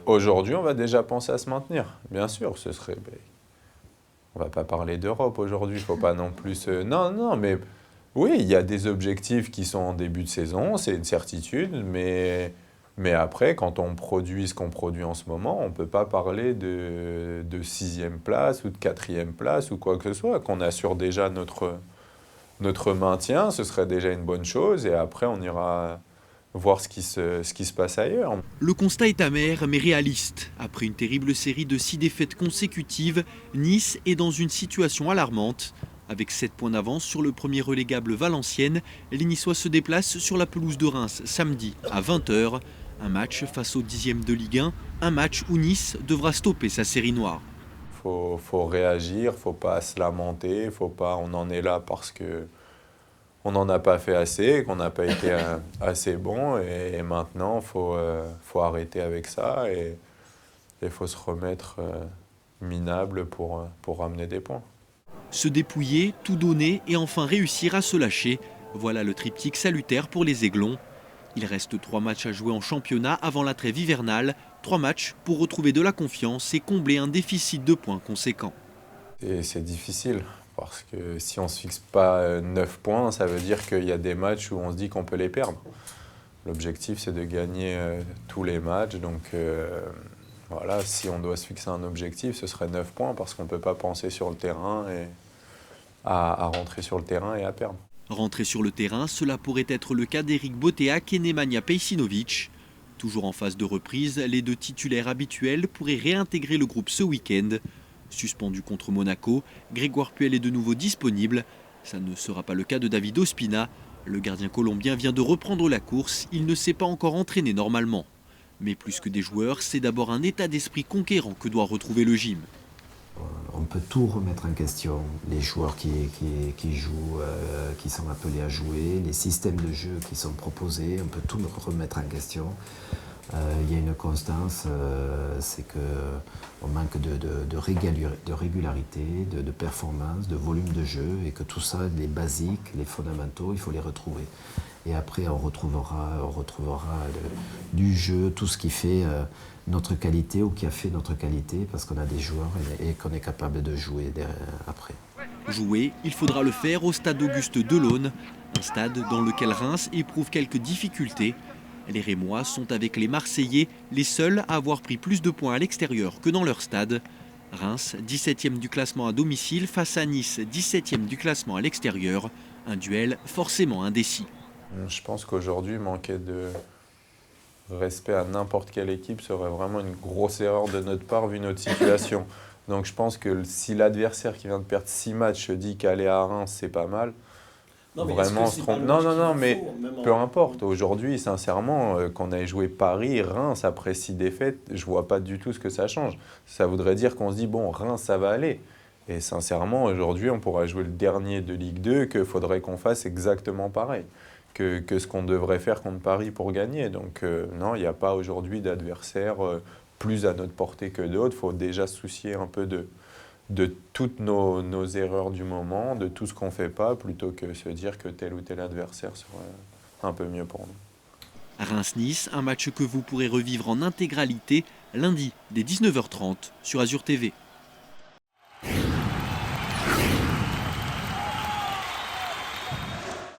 Aujourd'hui, on va déjà penser à se maintenir. Bien sûr, ce serait. On va pas parler d'Europe aujourd'hui, il faut pas non plus. Non, non, mais oui, il y a des objectifs qui sont en début de saison, c'est une certitude, mais après, quand on produit ce qu'on produit en ce moment, on ne peut pas parler de sixième place ou de quatrième place ou quoi que ce soit. Qu'on assure déjà notre maintien, ce serait déjà une bonne chose, et après, on ira voir ce qui se passe ailleurs. Le constat est amer mais réaliste. Après une terrible série de 6 défaites consécutives, Nice est dans une situation alarmante. Avec 7 points d'avance sur le premier relégable Valenciennes, les Niçois se déplacent sur la pelouse de Reims samedi à 20 h. Un match face au 10e de Ligue 1, un match où Nice devra stopper sa série noire. Faut réagir, faut pas se lamenter, faut pas. On en est là parce que on n'en a pas fait assez, qu'on n'a pas été assez bon, et maintenant faut arrêter avec ça et faut se remettre minable pour ramener des points. Se dépouiller, tout donner et enfin réussir à se lâcher. Voilà le triptyque salutaire pour les Aiglons. Il reste 3 matchs à jouer en championnat avant la trêve hivernale. 3 matchs pour retrouver de la confiance et combler un déficit de points conséquent. Et c'est difficile, parce que si on ne se fixe pas 9 points, ça veut dire qu'il y a des matchs où on se dit qu'on peut les perdre. L'objectif, c'est de gagner tous les matchs. Donc voilà, si on doit se fixer un objectif, ce serait 9 points, parce qu'on ne peut pas penser sur le terrain et à rentrer sur le terrain et à perdre. Rentrer sur le terrain, cela pourrait être le cas d'Eric Boteac et Nemanja Pejsinovic. Toujours en phase de reprise, les 2 titulaires habituels pourraient réintégrer le groupe ce week-end. Suspendu contre Monaco, Grégoire Puel est de nouveau disponible. Ça ne sera pas le cas de David Ospina. Le gardien colombien vient de reprendre la course, il ne s'est pas encore entraîné normalement. Mais plus que des joueurs, c'est d'abord un état d'esprit conquérant que doit retrouver le gym. On peut tout remettre en question, les joueurs qui jouent, qui sont appelés à jouer, les systèmes de jeu qui sont proposés, on peut tout remettre en question. Il y a une constance, c'est qu'on manque de régularité, de performance, de volume de jeu, et que tout ça, les basiques, les fondamentaux, il faut les retrouver. Et après, on retrouvera du jeu, tout ce qui fait notre qualité ou qui a fait notre qualité, parce qu'on a des joueurs et qu'on est capable de jouer après. Jouer, il faudra le faire au stade Auguste Delaune, un stade dans lequel Reims éprouve quelques difficultés. Les Rémois sont avec les Marseillais les seuls à avoir pris plus de points à l'extérieur que dans leur stade. Reims, 17e du classement à domicile, face à Nice, 17e du classement à l'extérieur. Un duel forcément indécis. Je pense qu'aujourd'hui, manquer de respect à n'importe quelle équipe serait vraiment une grosse erreur de notre part vu notre situation. Donc je pense que si l'adversaire qui vient de perdre 6 matchs se dit qu'aller à Reims, c'est pas mal, Non, mais vraiment on se trompe. Non, non, non, mais même peu importe. Aujourd'hui, sincèrement, qu'on aille jouer Paris, Reims, après 6 défaites, je vois pas du tout ce que ça change. Ça voudrait dire qu'on se dit, bon, Reims, ça va aller. Et sincèrement, aujourd'hui, on pourra jouer le dernier de Ligue 2, qu'il faudrait qu'on fasse exactement pareil que ce qu'on devrait faire contre Paris pour gagner. Donc non, il n'y a pas aujourd'hui d'adversaire plus à notre portée que d'autres. Il faut déjà se soucier un peu de toutes nos erreurs du moment, de tout ce qu'on ne fait pas, plutôt que se dire que tel ou tel adversaire serait un peu mieux pour nous. Reims-Nice, un match que vous pourrez revivre en intégralité lundi dès 19 h 30 sur Azur TV.